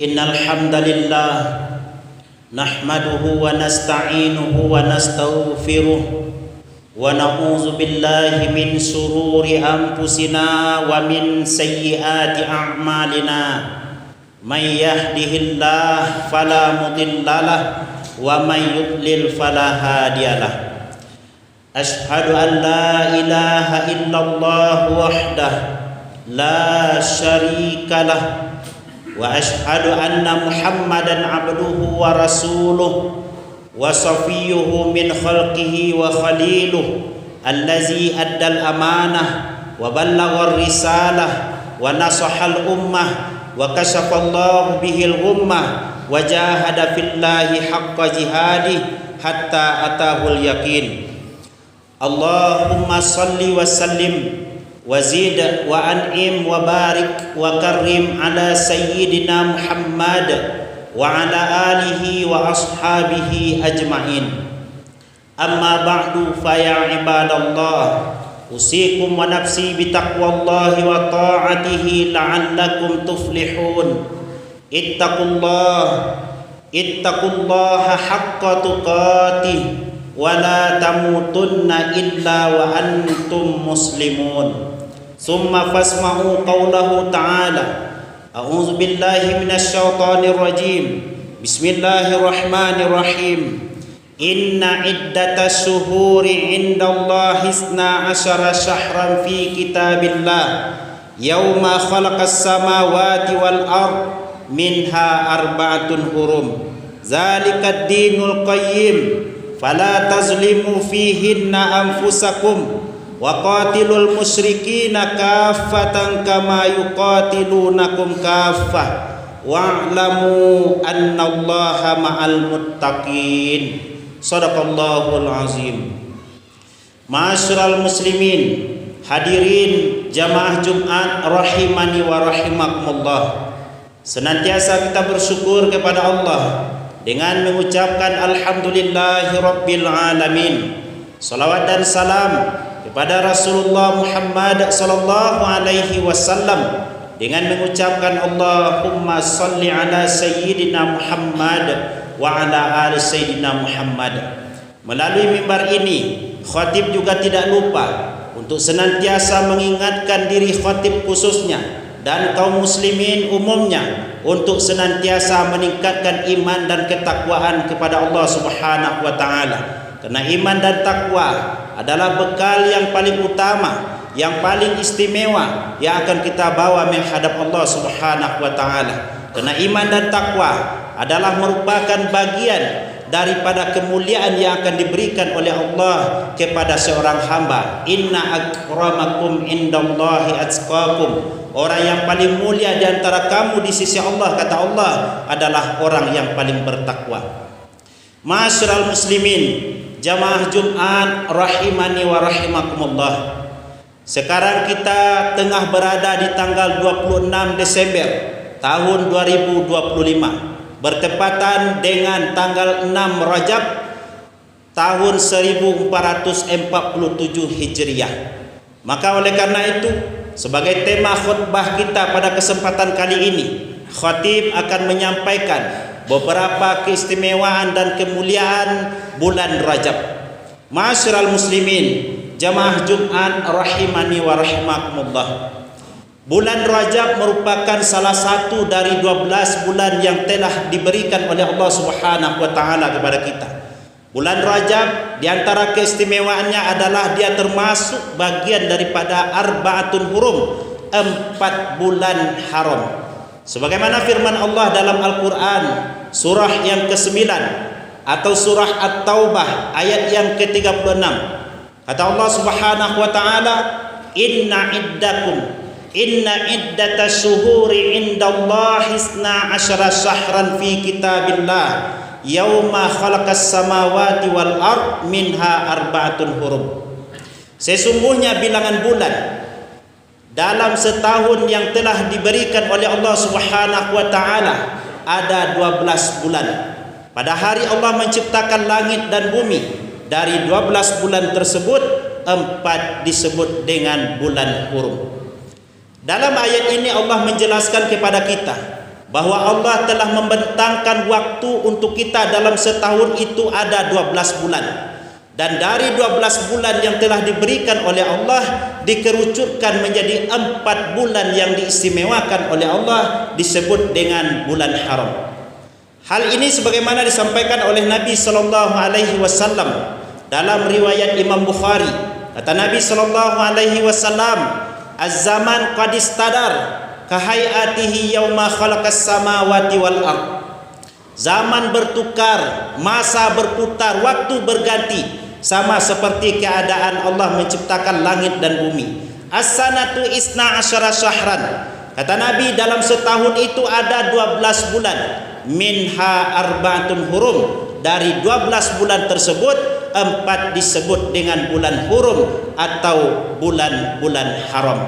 Innal hamdalillah nahmaduhu wa nasta'inuhu wa nastaghfiruh wa na'udzu billahi min shururi anfusina wa min sayyiati a'malina. May yahdihillahu fala mudhillalah wa may yudlil fala hadiyalah. Asyhadu an la ilaha illallah wahdahu la syarikalah wa asyhadu anna Muhammadan abduhu wa rasuluh wa safiyyuhu min khalqihi wa khaliluh allazi addal amanah wa ballaghar risalah wa nasahal ummah wa kashafallahu bihil ghummah wa jahada fillahi haqqa jihadih hatta atahul yaqin. Allahumma salli wa sallim wa zid wa an'im wa barik wa karim ala sayyidina Muhammad wa ala alihi wa ashabihi ajma'in. Amma ba'du fa ya ibadallah, usikum wa nafsi bitaqwallahi wa ta'atihi la'allakum tuflihun. Ittaqullaha haqqa tuqatih wa la tamutunna illa wa antum muslimun. Summa fasma'u qawlahu ta'ala. A'udzu billahi minasy syaithanir rajim. Bismillahirrahmanirrahim. Inna iddatas syuhuri 'indallahi 12 syahran fi kitabillah yauma khalaqas samawati wal ard minha arba'atun hurum. Zalikad dinul qayyim fala tazlimu fihinna anfusakum wa qatilul musyrikina kaffatan kama yuqatilunakum kaffah wa'lamu annallaha ma'al muttaqin. Shadaqallahul azim. Ma'asyiral muslimin, hadirin jamaah Jumat rahimani wa rahimakumullah. Senantiasa kita bersyukur kepada Allah dengan mengucapkan alhamdulillahi rabbil alamin. Salawat dan salam kepada Rasulullah Muhammad sallallahu alaihi wasallam dengan mengucapkan Allahumma salli ala sayyidina Muhammad wa ala ali sayyidina Muhammad. Melalui mimbar ini, khatib juga tidak lupa untuk senantiasa mengingatkan diri khatib khususnya dan kaum muslimin umumnya untuk senantiasa meningkatkan iman dan ketakwaan kepada Allah Subhanahu wa taala. Karena iman dan takwa adalah bekal yang paling utama, yang paling istimewa yang akan kita bawa menghadap Allah Subhanahu wa taala. Karena iman dan takwa adalah merupakan bagian daripada kemuliaan yang akan diberikan oleh Allah kepada seorang hamba. Inna akramakum indallahi atqakum. Orang yang paling mulia di antara kamu di sisi Allah, kata Allah, adalah orang yang paling bertakwa. Ma'asyiral muslimin, jamaah Jumat rahimani wa rahimakumullah. Sekarang kita tengah berada di tanggal 26 Desember tahun 2025, bertepatan dengan tanggal 6 Rajab tahun 1447 Hijriah. Maka oleh karena itu, sebagai tema khutbah kita pada kesempatan kali ini, khatib akan menyampaikan beberapa keistimewaan dan kemuliaan bulan Rajab. Ma'asyiral muslimin, jamaah Jumat rahimani wa rahimakumullah. Bulan Rajab merupakan salah satu dari 12 bulan yang telah diberikan oleh Allah Subhanahu wa taala kepada kita. Bulan Rajab di antara keistimewaannya adalah dia termasuk bagian daripada arba'atun hurum, 4 bulan haram. Sebagaimana firman Allah dalam Al-Qur'an surah yang ke-9 atau surah At-Taubah ayat yang ke-36. Kata Allah Subhanahu wa taala, Inna iddatas syuhuri indallahi 12 syahran fi kitabillah yauma khalaqas samawati wal ard minha arba'atun hurum. Sesungguhnya bilangan bulan dalam setahun yang telah diberikan oleh Allah Subhanahu wa taala ada 12 bulan. Pada hari Allah menciptakan langit dan bumi, dari 12 bulan tersebut 4 disebut dengan bulan hurum. Dalam ayat ini Allah menjelaskan kepada kita bahwa Allah telah membentangkan waktu untuk kita dalam setahun itu ada 12 bulan. Dan dari 12 bulan yang telah diberikan oleh Allah dikerucutkan menjadi 4 bulan yang diistimewakan oleh Allah disebut dengan bulan haram. Hal ini sebagaimana disampaikan oleh Nabi sallallahu alaihi wasallam dalam riwayat Imam Bukhari. Kata Nabi sallallahu alaihi wasallam, "Az-zaman qad istadar kahayatihi yauma khalaqas samawati wal ard." Zaman bertukar, masa berputar, waktu berganti, sama seperti keadaan Allah menciptakan langit dan bumi. As-sanatu isna asyara syahran. Kata Nabi, dalam setahun itu ada 12 bulan. Minha arba'atun hurum. Dari 12 bulan tersebut 4 disebut dengan bulan hurum atau bulan-bulan haram.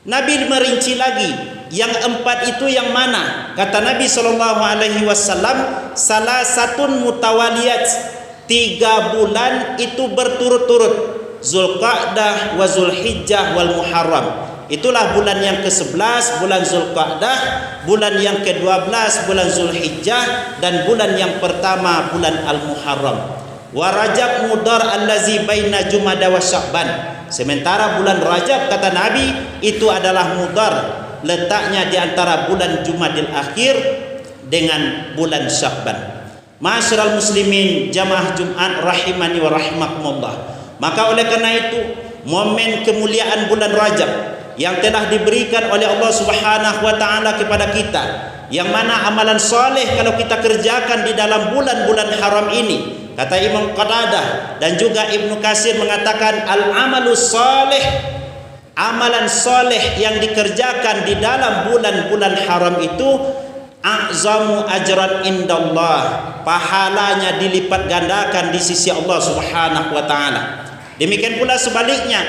Nabi merinci lagi, yang 4 itu yang mana? Kata Nabi SAW, salah satu mutawaliyat, 3 bulan itu berturut-turut, Zulqa'dah wa Zulhijjah wal Muharram. Itulah bulan yang ke-11 bulan Zulqa'dah, bulan yang ke-12 bulan Zulhijjah, dan bulan yang pertama bulan Al-Muharram. Wa Rajab mudar allazi baina Jumada wa Sya'ban. Sementara bulan Rajab kata Nabi itu adalah mudar, letaknya di antara bulan Jumadil Akhir dengan bulan Sya'ban. Ma'asyiral muslimin jamaah Jumat rahimani wa rahimakumullah. Maka oleh karena itu momen kemuliaan bulan Rajab yang telah diberikan oleh Allah Subhanahu wa taala kepada kita, yang mana amalan soleh kalau kita kerjakan di dalam bulan-bulan haram ini, kata Imam Qatadah dan juga Ibnu Katsir mengatakan al-amalus soleh, amalan soleh yang dikerjakan di dalam bulan-bulan haram itu a'zamu ajran indallah, pahalanya dilipat gandakan di sisi Allah Subhanahu wa taala. Demikian pula sebaliknya,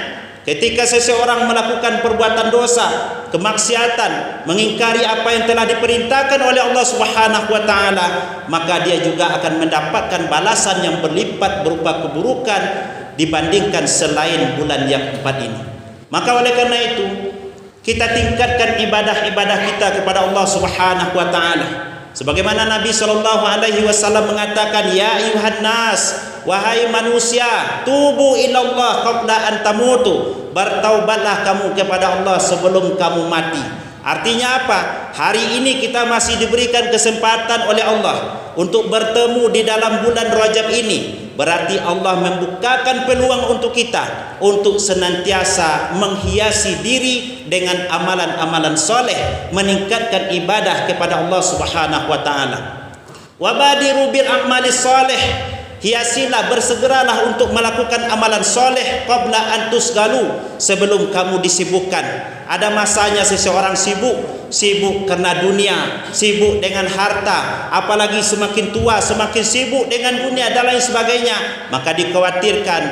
ketika seseorang melakukan perbuatan dosa, kemaksiatan, mengingkari apa yang telah diperintahkan oleh Allah Subhanahu wa taala, maka dia juga akan mendapatkan balasan yang berlipat berupa keburukan dibandingkan selain bulan yang 4 ini. Maka oleh karena itu, kita tingkatkan ibadah-ibadah kita kepada Allah Subhanahu wa taala. Sebagaimana Nabi SAW mengatakan, ya ayuhan nas, wahai manusia, tubu ilallah qabla an tamutu, bertaubatlah kamu kepada Allah sebelum kamu mati. Artinya apa? Hari ini kita masih diberikan kesempatan oleh Allah untuk bertemu di dalam bulan Rajab ini. Berarti Allah membukakan peluang untuk kita untuk senantiasa menghiasi diri dengan amalan-amalan soleh, meningkatkan ibadah kepada Allah Subhanahu wa taala. Wa badiru bil a'mali soleh, hiasilah, bersegeralah untuk melakukan amalan soleh qabla an tusgalu, sebelum kamu disibukkan. Ada masanya seseorang sibuk karena dunia, sibuk dengan harta, apalagi semakin tua semakin sibuk dengan dunia dan lain sebagainya, maka dikhawatirkan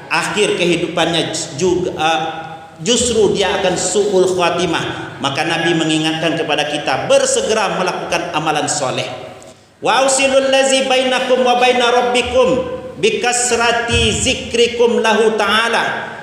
akhir kehidupannya juga justru dia akan su'ul khatimah. Maka Nabi mengingatkan kepada kita bersegera melakukan amalan soleh. Wa usilul lazi bainakum wa baina rabbikum bikasrati zikrikum lahu ta'ala.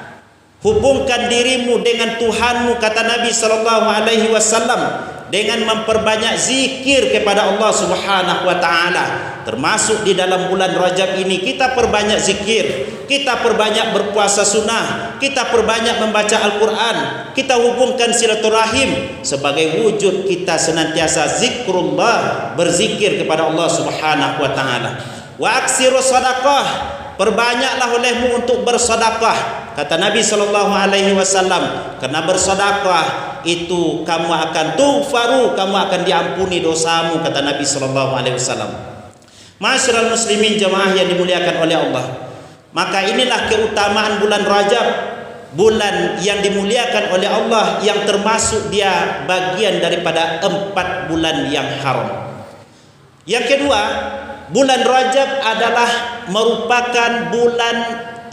Hubungkan dirimu dengan Tuhanmu, kata Nabi SAW, dengan memperbanyak zikir kepada Allah Subhanahu wa taala. Termasuk di dalam bulan Rajab ini kita perbanyak zikir, kita perbanyak berpuasa sunnah, kita perbanyak membaca Al-Quran, kita hubungkan silaturahim sebagai wujud kita senantiasa zikrullah, berzikir kepada Allah Subhanahu wa taala. Wa aksiru sadaqah, perbanyaklah olehmu untuk bersedekah, kata Nabi SAW, karena bersedekah itu kamu akan tughfaru, kamu akan diampuni dosamu, kata Nabi SAW. Ma'asyiral muslimin jamaah yang dimuliakan oleh Allah, maka inilah keutamaan bulan Rajab, bulan yang dimuliakan oleh Allah, yang termasuk dia bagian daripada 4 bulan yang haram. Yang kedua, bulan Rajab adalah merupakan bulan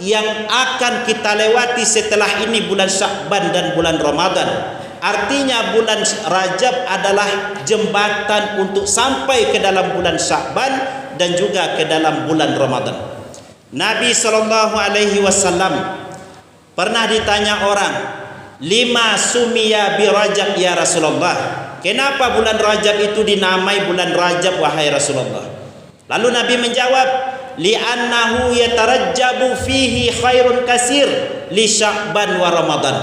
yang akan kita lewati setelah ini, bulan Sya'ban dan bulan Ramadan. Artinya bulan Rajab adalah jembatan untuk sampai ke dalam bulan Sya'ban dan juga ke dalam bulan Ramadan. Nabi SAW pernah ditanya orang, lima sumiya bi Rajab ya Rasulullah, kenapa bulan Rajab itu dinamai bulan Rajab wahai Rasulullah? Lalu Nabi menjawab, li'annahu yatarajjabu fihi khairun kasir li Sya'ban wa Ramadan.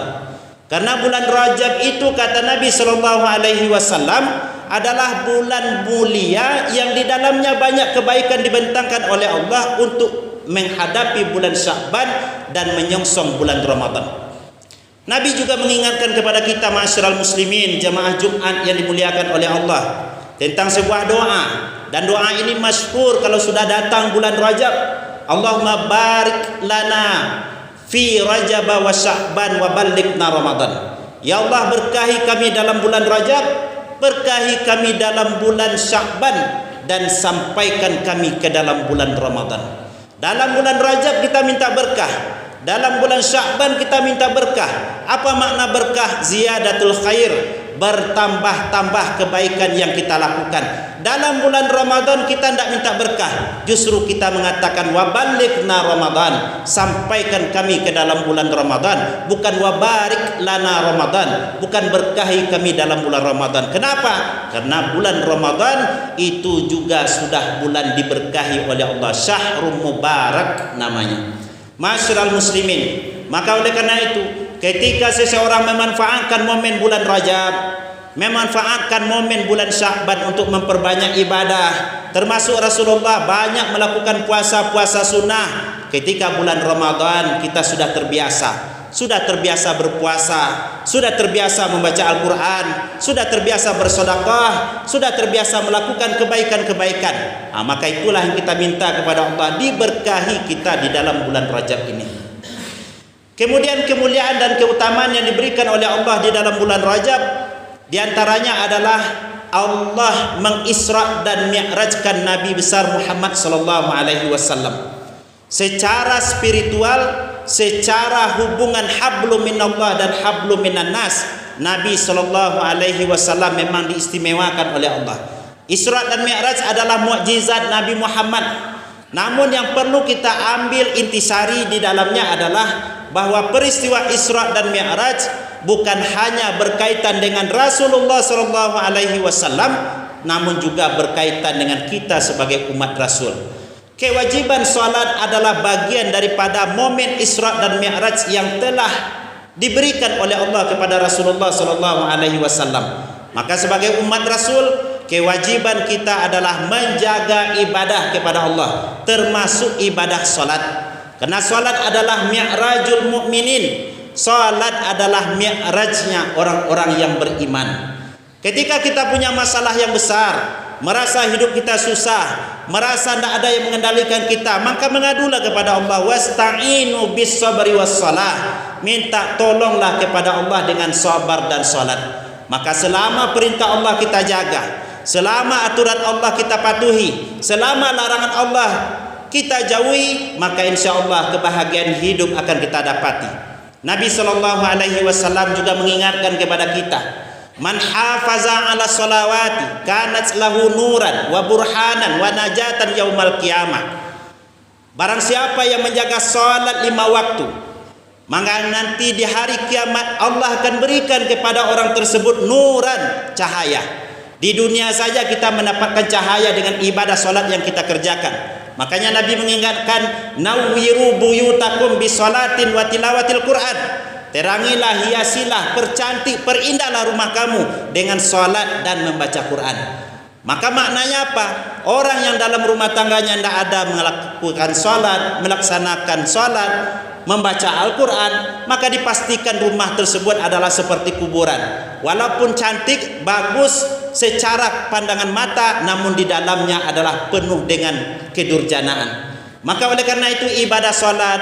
Karena bulan Rajab itu kata Nabi sallallahu alaihi wasallam adalah bulan mulia yang di dalamnya banyak kebaikan dibentangkan oleh Allah untuk menghadapi bulan Sya'ban dan menyongsong bulan Ramadan. Nabi juga mengingatkan kepada kita ma'asyiral muslimin, jamaah Jumat yang dimuliakan oleh Allah, tentang sebuah doa, dan doa ini masyhur kalau sudah datang bulan Rajab. Allahumma barik lana fi Rajab wa Sya'ban wa ballighna Ramadan. Ya Allah, berkahi kami dalam bulan Rajab, berkahi kami dalam bulan Sya'ban, dan sampaikan kami ke dalam bulan Ramadan. Dalam bulan Rajab kita minta berkah, dalam bulan Sya'ban kita minta berkah. Apa makna berkah? Ziyadatul khair, bertambah-tambah kebaikan yang kita lakukan. Dalam bulan Ramadan kita tidak minta berkah, justru kita mengatakan wabalighna Ramadan, sampaikan kami ke dalam bulan Ramadan, bukan wabarik lana Ramadan, bukan berkahi kami dalam bulan Ramadan. Kenapa? Karena bulan Ramadan itu juga sudah bulan diberkahi oleh Allah, syahrul mubarak namanya. Ma'asyiral muslimin, maka oleh karena itu ketika seseorang memanfaatkan momen bulan Rajab, memanfaatkan momen bulan Sya'ban untuk memperbanyak ibadah, termasuk Rasulullah banyak melakukan puasa-puasa sunnah. Ketika bulan Ramadan kita sudah terbiasa berpuasa, sudah terbiasa membaca Al-Quran, sudah terbiasa bersedekah, sudah terbiasa melakukan kebaikan-kebaikan. Maka itulah yang kita minta kepada Allah, diberkahi kita di dalam bulan Rajab ini. Kemudian kemuliaan dan keutamaan yang diberikan oleh Allah di dalam bulan Rajab, di antaranya adalah Allah mengisra dan mi'rajkan Nabi besar Muhammad sallallahu alaihi wasallam. Secara spiritual, secara hubungan hablum minallah dan hablum minan nas, Nabi sallallahu alaihi wasallam memang diistimewakan oleh Allah. Isra dan Mi'raj adalah mukjizat Nabi Muhammad. Namun yang perlu kita ambil intisari di dalamnya adalah bahwa peristiwa Isra dan Mi'raj bukan hanya berkaitan dengan Rasulullah sallallahu alaihi wasallam, namun juga berkaitan dengan kita sebagai umat Rasul. Kewajiban salat adalah bagian daripada momen Isra dan Mi'raj yang telah diberikan oleh Allah kepada Rasulullah sallallahu alaihi wasallam. Maka sebagai umat Rasul, kewajiban kita adalah menjaga ibadah kepada Allah, termasuk ibadah salat. Karena salat adalah mi'rajul mukminin. Salat adalah mi'rajnya orang-orang yang beriman. Ketika kita punya masalah yang besar, merasa hidup kita susah, merasa tidak ada yang mengendalikan kita, maka mengadulah kepada Allah. Wasta'inu bis sabri was salah. Minta tolonglah kepada Allah dengan sabar dan salat. Maka selama perintah Allah kita jaga, selama aturan Allah kita patuhi, selama larangan Allah kita jauhi, maka insya Allah kebahagiaan hidup akan kita dapati. Nabi sallallahu alaihi wasallam juga mengingatkan kepada kita, man hafaza ala salawati kanat lahu nuran wa burhanan wa najatan yaumal qiyamah. Barang siapa yang menjaga salat 5 waktu, maka nanti di hari kiamat Allah akan berikan kepada orang tersebut nuran, cahaya. Di dunia saja kita mendapatkan cahaya dengan ibadah salat yang kita kerjakan. Makanya Nabi mengingatkan, nawwiru buyutakum bisolatin wa tilawatil Quran. Terangilah, hiasilah, percantik, perindahlah rumah kamu dengan salat dan membaca Quran. Maka maknanya apa? Orang yang dalam rumah tangganya tidak ada melakukan salat, melaksanakan salat, membaca Al-Quran, maka dipastikan rumah tersebut adalah seperti kuburan. Walaupun cantik, bagus secara pandangan mata, namun di dalamnya adalah penuh dengan kedurjanaan. Maka oleh karena itu ibadah salat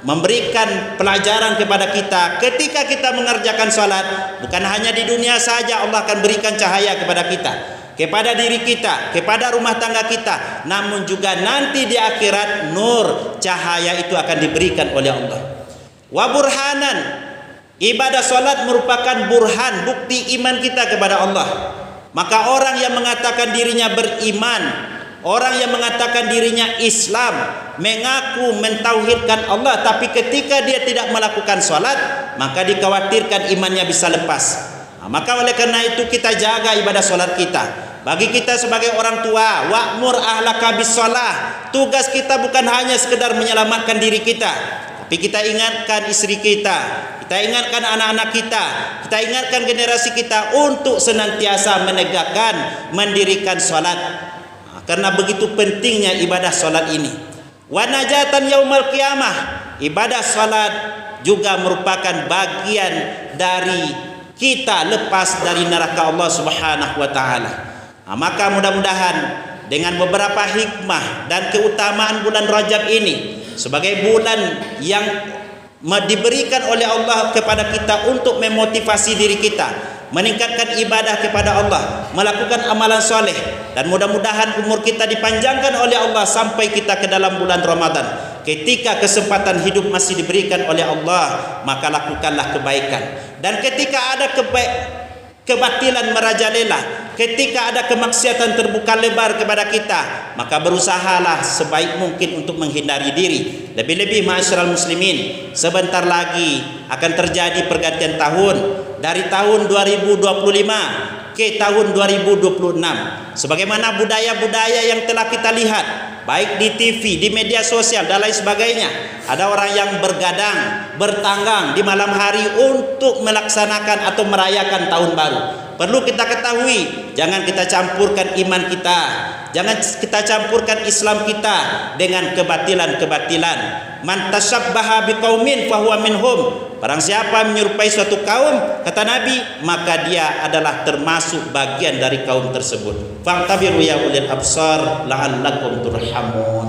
memberikan pelajaran kepada kita. Ketika kita mengerjakan salat, bukan hanya di dunia saja Allah akan berikan cahaya kepada kita, kepada diri kita, kepada rumah tangga kita, namun juga nanti di akhirat nur, cahaya itu akan diberikan oleh Allah. Wa burhanan, ibadah salat merupakan burhan, bukti iman kita kepada Allah. Maka orang yang mengatakan dirinya beriman, orang yang mengatakan dirinya Islam, mengaku mentauhidkan Allah, tapi ketika dia tidak melakukan salat, maka dikhawatirkan imannya bisa lepas. Maka oleh karena itu kita jaga ibadah solat kita. Bagi kita sebagai orang tua, wa'mur ahlaka bis shalah. Tugas kita bukan hanya sekedar menyelamatkan diri kita, tapi kita ingatkan istri kita ingatkan anak-anak kita ingatkan generasi kita untuk senantiasa mendirikan salat. Karena begitu pentingnya ibadah salat ini. Wa najatan yaumal qiyamah. Ibadah salat juga merupakan bagian dari kita lepas dari neraka Allah Subhanahu wa taala. Maka mudah-mudahan dengan beberapa hikmah dan keutamaan bulan Rajab ini sebagai bulan yang diberikan oleh Allah kepada kita untuk memotivasi diri kita, meningkatkan ibadah kepada Allah, melakukan amalan soleh, dan mudah-mudahan umur kita dipanjangkan oleh Allah sampai kita ke dalam bulan Ramadan. Ketika kesempatan hidup masih diberikan oleh Allah, maka lakukanlah kebaikan. Dan ketika ada kebatilan merajalela, ketika ada kemaksiatan terbuka lebar kepada kita, maka berusahalah sebaik mungkin untuk menghindari diri. Lebih-lebih ma'asyiral muslimin, sebentar lagi akan terjadi pergantian tahun dari tahun 2025 ke tahun 2026. Sebagaimana budaya-budaya yang telah kita lihat baik di TV, di media sosial dan lain sebagainya, ada orang yang bergadang, bertanggang di malam hari untuk melaksanakan atau merayakan tahun baru. Perlu kita ketahui, jangan kita campurkan iman kita, jangan kita campurkan Islam kita dengan kebatilan-kebatilan. Man tashabbaha biqaumin fahuwa minhum. Barang siapa menyerupai suatu kaum, kata Nabi, maka dia adalah termasuk bagian dari kaum tersebut. Fa'tabiru ya ulil absar la'allakum turhamun.